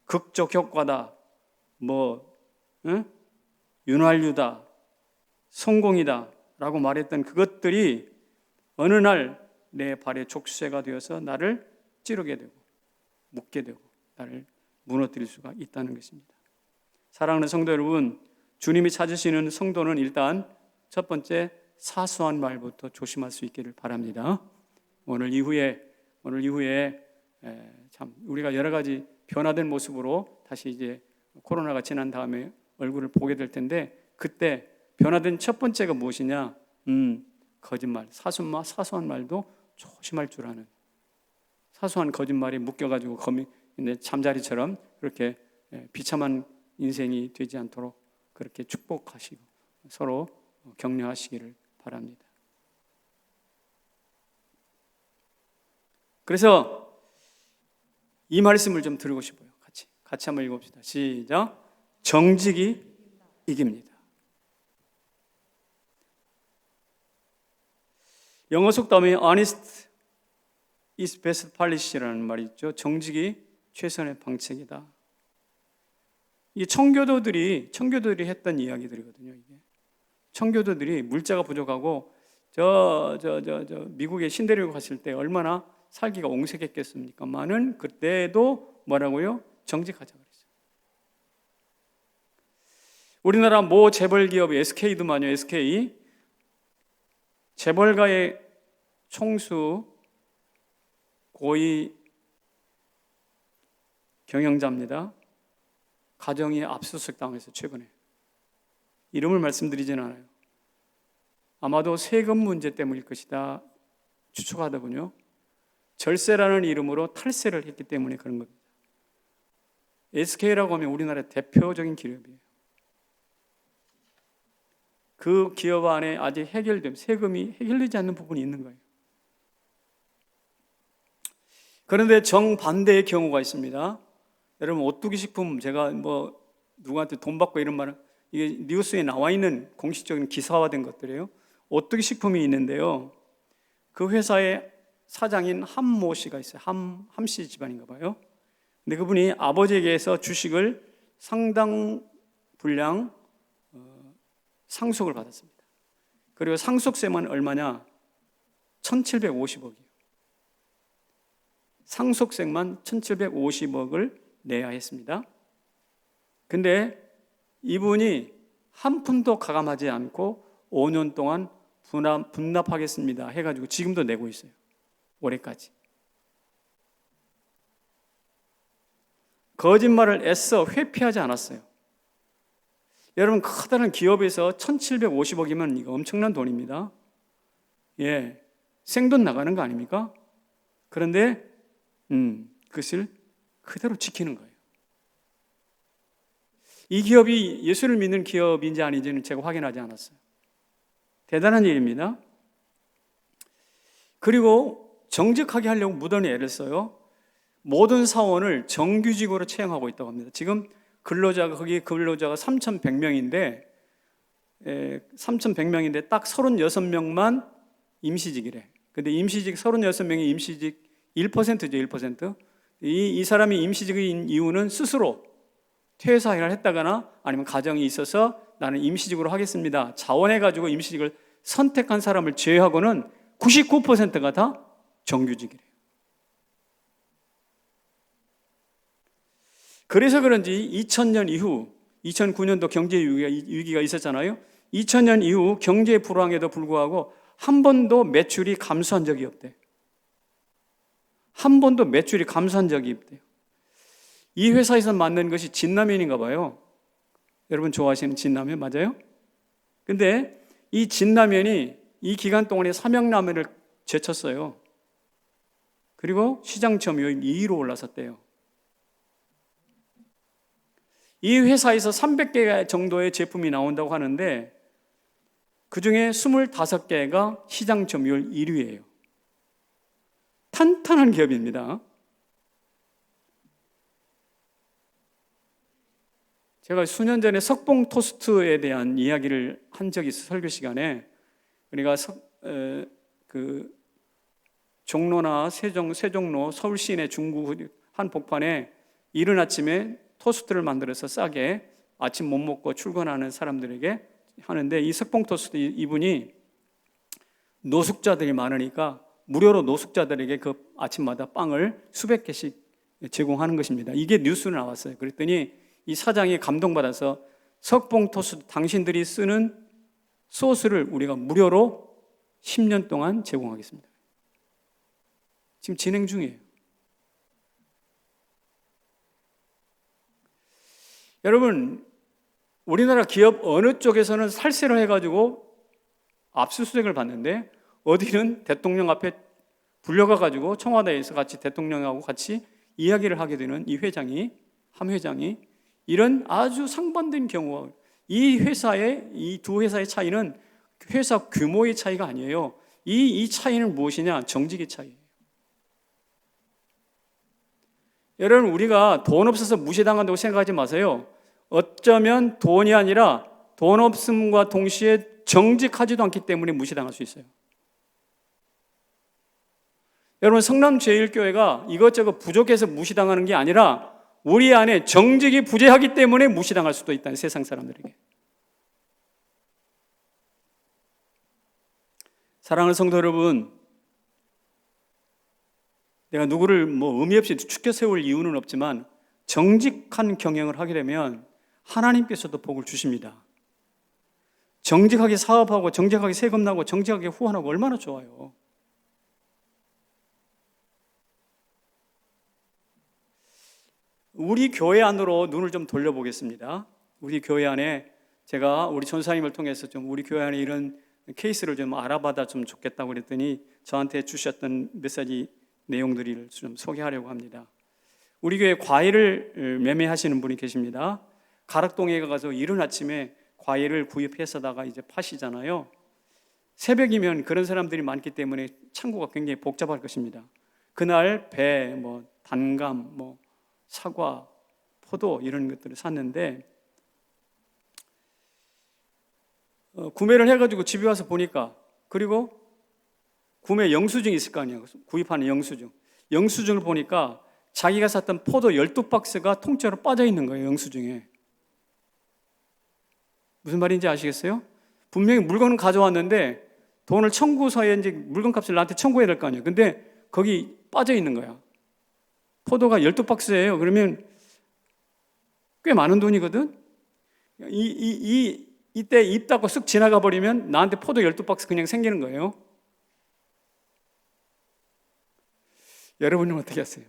극적 효과다, 윤활유다, 성공이다 라고 말했던 그것들이 어느 날 내 발에 족쇄가 되어서 나를 찌르게 되고 묶게 되고 나를 무너뜨릴 수가 있다는 것입니다. 사랑하는 성도 여러분, 주님이 찾으시는 성도는 일단 첫 번째 사소한 말부터 조심할 수 있기를 바랍니다. 오늘 이후에 참 우리가 여러 가지 변화된 모습으로 다시 이제 코로나가 지난 다음에 얼굴을 보게 될 텐데 그때 변화된 첫 번째가 무엇이냐? 거짓말, 사소한 말도 조심할 줄 아는, 사소한 거짓말에 묶여가지고 잠자리처럼 그렇게 비참한 인생이 되지 않도록 그렇게 축복하시고 서로 격려하시기를 바랍니다. 그래서 이 말씀을 좀 들고 싶어요. 같이 한번 읽어봅시다. 시작. 정직이 이깁니다. 영어 속담에 honest is best policy라는 말이 있죠. 정직이 최선의 방책이다. 이게 청교도들이 했던 이야기들이거든요. 이게 청교도들이 물자가 부족하고 미국에 신대륙에 갔을 때 얼마나 살기가 옹색했겠습니까만은 그때도 뭐라고요? 정직하자 그랬어요. 우리나라 모 재벌 기업 SK도만요. SK 재벌가의 총수 고위 경영자입니다. 가정이 압수수색 당했어요. 최근에. 이름을 말씀드리지는 않아요. 아마도 세금 문제 때문일 것이다 추측하더군요. 절세라는 이름으로 탈세를 했기 때문에 그런 겁니다. SK라고 하면 우리나라의 대표적인 기업이에요. 그 기업 안에 아직 세금이 해결되지 않는 부분이 있는 거예요. 그런데 정반대의 경우가 있습니다. 여러분, 오뚜기 식품, 제가 누구한테 돈 받고 이런 말은 이게 뉴스에 나와 있는 공식적인 기사화된 것들이에요. 오뚜기 식품이 있는데요. 그 회사의 사장인 함모 씨가 있어요. 함씨 집안인가 봐요. 근데 그분이 아버지에게서 주식을 상당 분량 상속을 받았습니다. 그리고 상속세만 얼마냐? 1,750억이에요. 상속세만 1,750억을 내야 했습니다. 근데 이분이 한 푼도 가감하지 않고 5년 동안 분납하겠습니다 해가지고 지금도 내고 있어요. 올해까지. 거짓말을 애써 회피하지 않았어요. 여러분, 커다란 기업에서 1,750억이면 이거 엄청난 돈입니다. 예, 생돈 나가는 거 아닙니까? 그런데 그것을 그대로 지키는 거예요. 이 기업이 예수를 믿는 기업인지 아닌지는 제가 확인하지 않았어요. 대단한 일입니다. 그리고 정직하게 하려고 무던히 애를 써요. 모든 사원을 정규직으로 채용하고 있다고 합니다. 지금 근로자가 3,100명인데 딱 36명만 임시직이래. 근데 임시직 36명이 임시직 1%죠, 1%. 이 사람이 임시직인 이유는 스스로 퇴사를 했다거나 아니면 가정이 있어서 나는 임시직으로 하겠습니다. 자원해가지고 임시직을 선택한 사람을 제외하고는 99%가 다 정규직이래요. 그래서 그런지 2000년 이후 2009년도 경제 위기가 있었잖아요. 2000년 이후 경제 불황에도 불구하고 한 번도 매출이 감소한 적이 없대요. 한 번도 매출이 감소한 적이 없대요. 이 회사에서 만든 것이 진라면인가 봐요. 여러분 좋아하시는 진라면 맞아요? 근데 이 진라면이 이 기간 동안에 삼양라면을 제쳤어요. 그리고 시장 점유율 2위로 올라섰대요. 이 회사에서 300개 정도의 제품이 나온다고 하는데 그중에 25개가 시장 점유율 1위예요. 탄탄한 기업입니다. 제가 수년 전에 석봉 토스트에 대한 이야기를 한 적이 있어요. 설교 시간에. 그러니까 종로나 세종로 서울 시내 중구 한 복판에 이른 아침에 토스트를 만들어서 싸게 아침 못 먹고 출근하는 사람들에게 하는데 이 석봉 토스트 이분이 노숙자들이 많으니까 무료로 노숙자들에게 그 아침마다 빵을 수백 개씩 제공하는 것입니다. 이게 뉴스로 나왔어요. 그랬더니 이 사장이 감동받아서 석봉 토스트 당신들이 쓰는 소스를 우리가 무료로 10년 동안 제공하겠습니다. 지금 진행 중이에요. 여러분, 우리나라 기업 어느 쪽에서는 살세를 해가지고 압수수색을 받는데 어디는 대통령 앞에 불려가가지고 청와대에서 같이 대통령하고 같이 이야기를 하게 되는 함 회장이 이런 아주 상반된 경우가 이 회사의, 이 두 회사의 차이는 회사 규모의 차이가 아니에요. 이 차이는 무엇이냐? 정직의 차이예요. 여러분, 우리가 돈 없어서 무시당한다고 생각하지 마세요. 어쩌면 돈이 아니라 돈 없음과 동시에 정직하지도 않기 때문에 무시당할 수 있어요. 여러분, 성남제일교회가 이것저것 부족해서 무시당하는 게 아니라 우리 안에 정직이 부재하기 때문에 무시당할 수도 있다는, 세상 사람들에게. 사랑하는 성도 여러분, 내가 누구를 의미 없이 축켜 세울 이유는 없지만 정직한 경영을 하게 되면 하나님께서도 복을 주십니다. 정직하게 사업하고 정직하게 세금 나고 정직하게 후원하고 얼마나 좋아요. 우리 교회 안으로 눈을 좀 돌려보겠습니다. 우리 교회 안에 제가 우리 전사님을 통해서 좀 우리 교회 안에 이런 케이스를 좀 알아봐다 좀 좋겠다고 그랬더니 저한테 주셨던 메시지 내용들을 좀 소개하려고 합니다. 우리 교회 과일을 매매하시는 분이 계십니다. 가락동에 가서 이른 아침에 과일을 구입해서다가 이제 파시잖아요. 새벽이면 그런 사람들이 많기 때문에 창고가 굉장히 복잡할 것입니다. 그날 배, 단감, 사과, 포도 이런 것들을 샀는데 구매를 해가지고 집에 와서 보니까, 그리고 구매 영수증이 있을 거 아니에요. 구입하는 영수증을 보니까 자기가 샀던 포도 12박스가 통째로 빠져 있는 거예요. 영수증에. 무슨 말인지 아시겠어요? 분명히 물건은 가져왔는데 돈을 청구서에 이제 물건값을 나한테 청구해야 될 거 아니에요. 근데 거기 빠져 있는 거야. 포도가 12박스예요. 그러면 꽤 많은 돈이거든. 이때 입 닫고 쓱 지나가 버리면 나한테 포도 12박스 그냥 생기는 거예요. 여러분은 어떻게 하세요?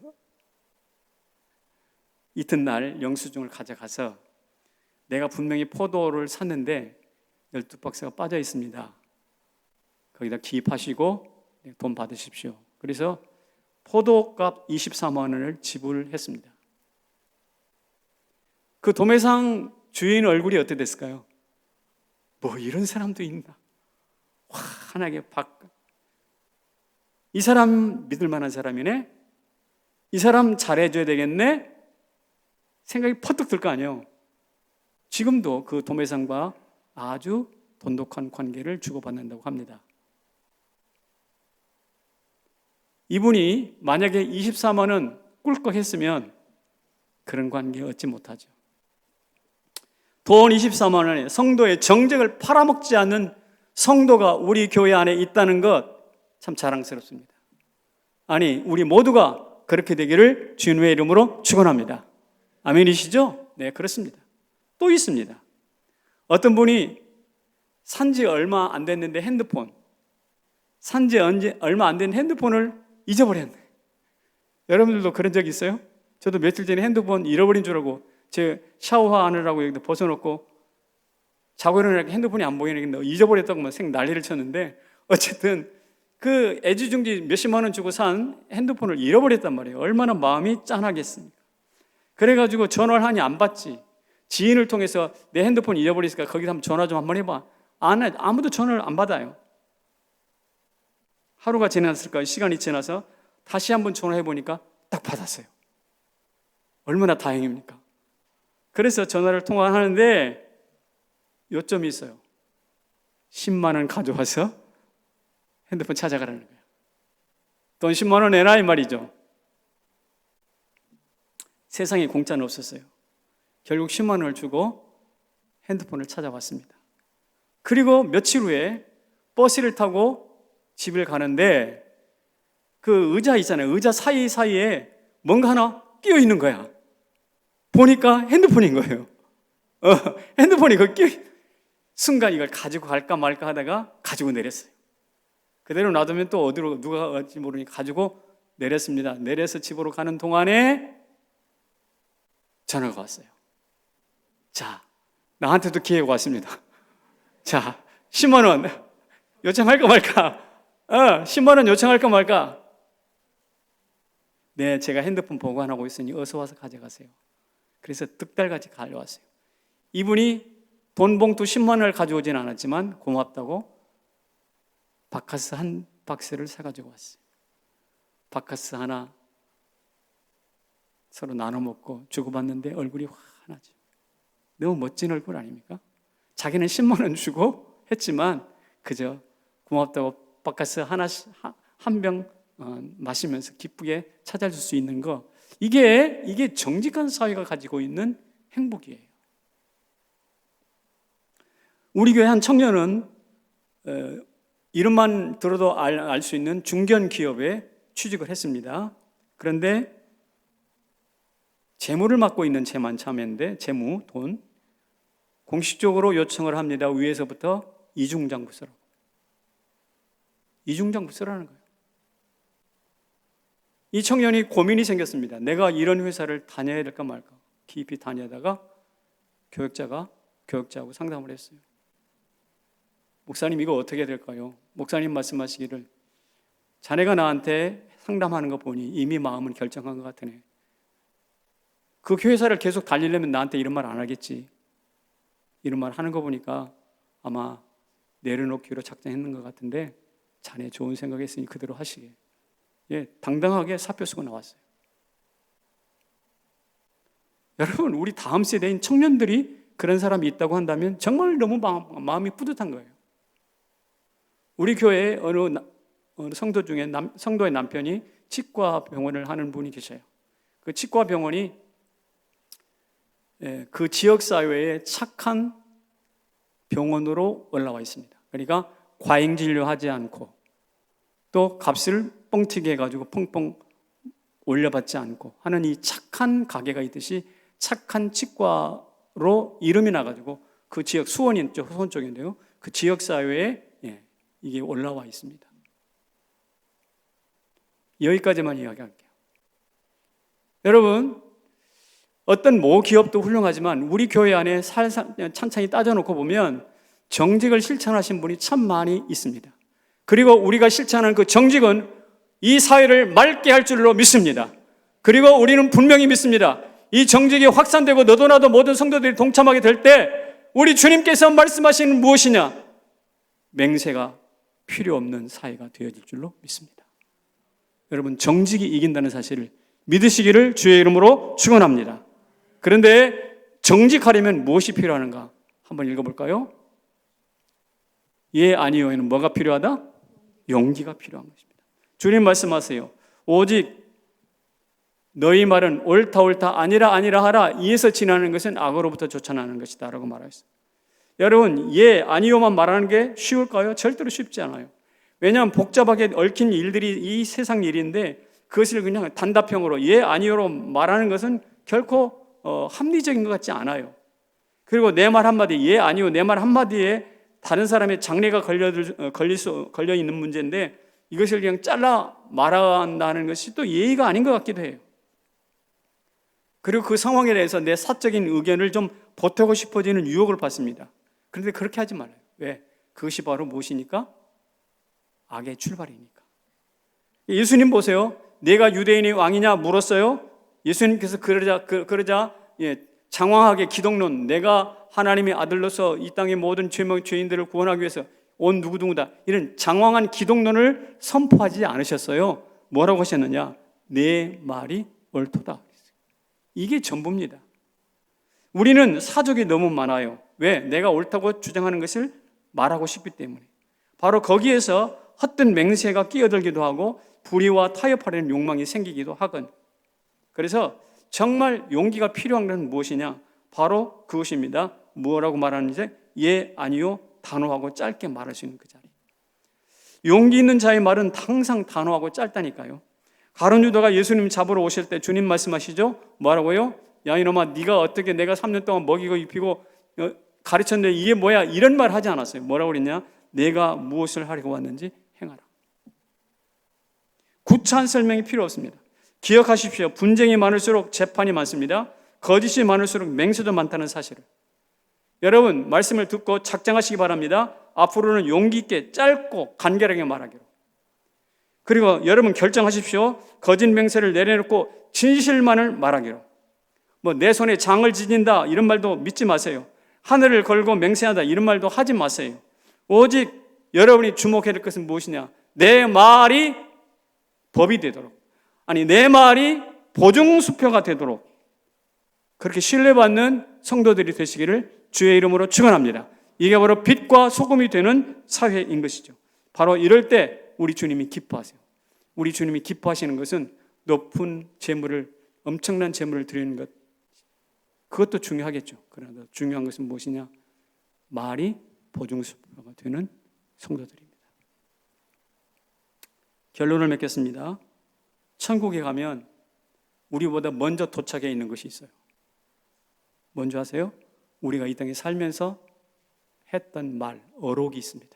이튿날 영수증을 가져가서 내가 분명히 포도를 샀는데 12박스가 빠져 있습니다. 거기다 기입하시고 돈 받으십시오. 그래서 포도값 24만 원을 지불했습니다. 그 도매상 주인 얼굴이 어떻게 됐을까요? 이런 사람도 있나? 환하게 이 사람 믿을 만한 사람이네? 이 사람 잘해줘야 되겠네? 생각이 퍼뜩 들 거 아니에요. 지금도 그 도매상과 아주 돈독한 관계를 주고받는다고 합니다. 이분이 만약에 24만 원 꿀꺽했으면 그런 관계 얻지 못하죠. 돈 24만 원에 성도의 정직을 팔아먹지 않는 성도가 우리 교회 안에 있다는 것 참 자랑스럽습니다. 아니, 우리 모두가 그렇게 되기를 주님의 이름으로 축원합니다. 아멘이시죠? 네, 그렇습니다. 또 있습니다. 어떤 분이 산지 얼마 안 됐는데 산지 얼마 안 된 핸드폰을 잊어버렸네. 여러분들도 그런 적 있어요? 저도 며칠 전에 핸드폰 잃어버린 줄 알고 제 샤워하느라고 여기다 벗어놓고 자고 일어나니까 핸드폰이 안 보이는데 잊어버렸다고 난리를 쳤는데, 어쨌든 그 애지중지 몇십만 원 주고 산 핸드폰을 잃어버렸단 말이에요. 얼마나 마음이 짠하겠습니까? 그래가지고 전화를 하니 안 받지. 지인을 통해서 내 핸드폰 잃어버렸으니까 거기서 한번 전화 좀 한번 해봐. 아무도 전화를 안 받아요. 하루가 지났을까요? 시간이 지나서 다시 한번 전화해보니까 딱 받았어요. 얼마나 다행입니까? 그래서 전화를 통화하는데 요점이 있어요. 10만 원 가져와서 핸드폰 찾아가라는 거예요. 돈 10만 원 내놔 이 말이죠. 세상에 공짜는 없었어요. 결국 10만 원을 주고 핸드폰을 찾아왔습니다. 그리고 며칠 후에 버스를 타고 집을 가는데 그 의자 있잖아요. 의자 사이사이에 뭔가 하나 끼어 있는 거야. 보니까 핸드폰인 거예요. 핸드폰이 거기 끼어 순간 이걸 가지고 갈까 말까 하다가 가지고 내렸어요. 그대로 놔두면 또 어디로 누가 갈지 모르니 가지고 내렸습니다. 내려서 집으로 가는 동안에 전화가 왔어요. 자, 나한테도 기회가 왔습니다. 자, 10만 원 요청할까 말까? 10만 원 요청할까 말까? 네, 제가 핸드폰 보관하고 있으니 어서 와서 가져가세요. 그래서 득달같이 가져왔어요. 이분이 돈 봉투 10만 원을 가져오진 않았지만 고맙다고 바카스 한 박스를 사가지고 왔어요. 바카스 하나 서로 나눠 먹고 주고받는데 얼굴이 환하죠. 너무 멋진 얼굴 아닙니까? 자기는 10만 원 주고 했지만 그저 고맙다고 바카스 하나씩 한 병 마시면서 기쁘게 찾아줄 수 있는 거, 이게 정직한 사회가 가지고 있는 행복이에요. 우리 교회 한 청년은 이름만 들어도 알 수 있는 중견 기업에 취직을 했습니다. 그런데 재무를 맡고 있는 재만 참여인데 재무, 돈 공식적으로 요청을 합니다. 위에서부터 이중장부 쓰라고. 이중장부 쓰라는 거예요. 이 청년이 고민이 생겼습니다. 내가 이런 회사를 다녀야 될까 말까. 깊이 다니다가 교역자하고 상담을 했어요. 목사님, 이거 어떻게 해야 될까요? 목사님 말씀하시기를 자네가 나한테 상담하는 거 보니 이미 마음은 결정한 것 같으네. 그 회사를 계속 달리려면 나한테 이런 말 안 하겠지. 이런 말 하는 거 보니까 아마 내려놓기로 작정했는 것 같은데 자네 좋은 생각했으니 그대로 하시게. 예, 당당하게 사표 쓰고 나왔어요. 여러분, 우리 다음 세대인 청년들이 그런 사람이 있다고 한다면 정말 너무 마음이 뿌듯한 거예요. 우리 교회에 어느 성도 중에 성도의 남편이 치과 병원을 하는 분이 계셔요. 그 치과 병원이 그 지역 사회에 착한 병원으로 올라와 있습니다. 그러니까 과잉 진료하지 않고 또 값을 뻥튀기 해가지고 펑펑 올려받지 않고 하는 이 착한 가게가 있듯이 착한 치과로 이름이 나가지고 그 지역 수원이 수원 쪽인데요. 그 지역 사회에 이게 올라와 있습니다. 여기까지만 이야기할게요. 여러분, 어떤 모 기업도 훌륭하지만 우리 교회 안에 찬찬히 따져놓고 보면 정직을 실천하신 분이 참 많이 있습니다. 그리고 우리가 실천하는 그 정직은 이 사회를 맑게 할 줄로 믿습니다. 그리고 우리는 분명히 믿습니다. 이 정직이 확산되고 너도 나도 모든 성도들이 동참하게 될 때 우리 주님께서 말씀하시는 무엇이냐? 맹세가 필요 없는 사회가 되어질 줄로 믿습니다. 여러분, 정직이 이긴다는 사실을 믿으시기를 주의 이름으로 축원합니다. 그런데 정직하려면 무엇이 필요한가? 한번 읽어볼까요? 예, 아니요에는 뭐가 필요하다? 용기가 필요한 것입니다. 주님 말씀하세요. 오직 너희 말은 옳다 아니라 하라. 이에서 지나는 것은 악으로부터 쫓아나는 것이다 라고 말하셨어요. 여러분, 예, 아니요만 말하는 게 쉬울까요? 절대로 쉽지 않아요. 왜냐하면 복잡하게 얽힌 일들이 이 세상 일인데 그것을 그냥 단답형으로 예, 아니요로 말하는 것은 결코 합리적인 것 같지 않아요. 그리고 내 말 한마디, 예, 아니요, 내 말 한마디에 다른 사람의 장래가 걸려 있는 문제인데 이것을 그냥 잘라 말한다는 것이 또 예의가 아닌 것 같기도 해요. 그리고 그 상황에 대해서 내 사적인 의견을 좀 보태고 싶어지는 유혹을 받습니다. 그런데 그렇게 하지 말아요. 왜? 그것이 바로 무엇이니까? 악의 출발이니까. 예수님 보세요. 내가 유대인의 왕이냐 물었어요. 예수님께서 그러자 장황하게 기독론, 내가 하나님의 아들로서 이 땅의 모든 죄인들을 구원하기 위해서 온 누구누구다, 이런 장황한 기독론을 선포하지 않으셨어요. 뭐라고 하셨느냐? 내 말이 옳도다. 이게 전부입니다. 우리는 사족이 너무 많아요. 왜? 내가 옳다고 주장하는 것을 말하고 싶기 때문에. 바로 거기에서 헛된 맹세가 끼어들기도 하고 불의와 타협하려는 욕망이 생기기도 하건. 그래서 정말 용기가 필요한 것은 무엇이냐? 바로 그것입니다. 뭐라고 말하는지 예, 아니요, 단호하고 짧게 말할 수 있는 그 자리. 용기 있는 자의 말은 항상 단호하고 짧다니까요. 가룟 유다가 예수님 잡으러 오실 때 주님 말씀하시죠? 뭐라고요? 야 이놈아, 네가 어떻게 내가 3년 동안 먹이고 입히고 가르쳤는데 이게 뭐야? 이런 말 하지 않았어요. 뭐라고 그랬냐? 내가 무엇을 하려고 왔는지 행하라. 구차한 설명이 필요 없습니다. 기억하십시오. 분쟁이 많을수록 재판이 많습니다. 거짓이 많을수록 맹세도 많다는 사실을. 여러분, 말씀을 듣고 작정하시기 바랍니다. 앞으로는 용기 있게 짧고 간결하게 말하기로. 그리고 여러분 결정하십시오. 거짓 맹세를 내려놓고 진실만을 말하기로. 내 손에 장을 지진다 이런 말도 믿지 마세요. 하늘을 걸고 맹세하다 이런 말도 하지 마세요. 오직 여러분이 주목해야 될 것은 무엇이냐? 내 말이 법이 되도록, 아니 내 말이 보증수표가 되도록 그렇게 신뢰받는 성도들이 되시기를 주의 이름으로 축원합니다. 이게 바로 빛과 소금이 되는 사회인 것이죠. 바로 이럴 때 우리 주님이 기뻐하세요. 우리 주님이 기뻐하시는 것은 높은 재물을, 엄청난 재물을 드리는 것, 그것도 중요하겠죠. 그러나 더 중요한 것은 무엇이냐? 말이 보증수표가 되는 성도들입니다. 결론을 맺겠습니다. 천국에 가면 우리보다 먼저 도착해 있는 것이 있어요. 뭔지 아세요? 우리가 이 땅에 살면서 했던 말, 어록이 있습니다.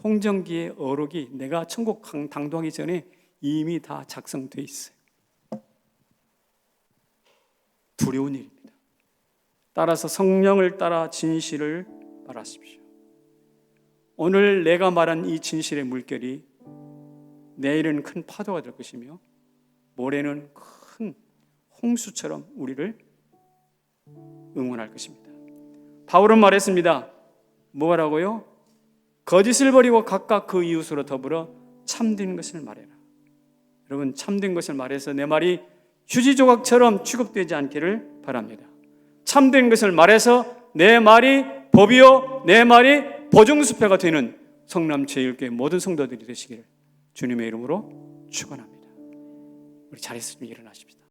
홍정기의 어록이 내가 천국 당도하기 전에 이미 다 작성되어 있어요. 두려운 일입니다. 따라서 성령을 따라 진실을 말하십시오. 오늘 내가 말한 이 진실의 물결이 내일은 큰 파도가 될 것이며 모레는 큰 홍수처럼 우리를 응원할 것입니다. 바울은 말했습니다. 뭐라고요? 거짓을 버리고 각각 그 이웃으로 더불어 참된 것을 말해라. 여러분, 참된 것을 말해서 내 말이 휴지 조각처럼 취급되지 않기를 바랍니다. 참된 것을 말해서 내 말이 법이요 내 말이 보증수표가 되는 성남제일교회 모든 성도들이 되시기를 주님의 이름으로 축원합니다. 우리 자리에서 좀 일어나십시다.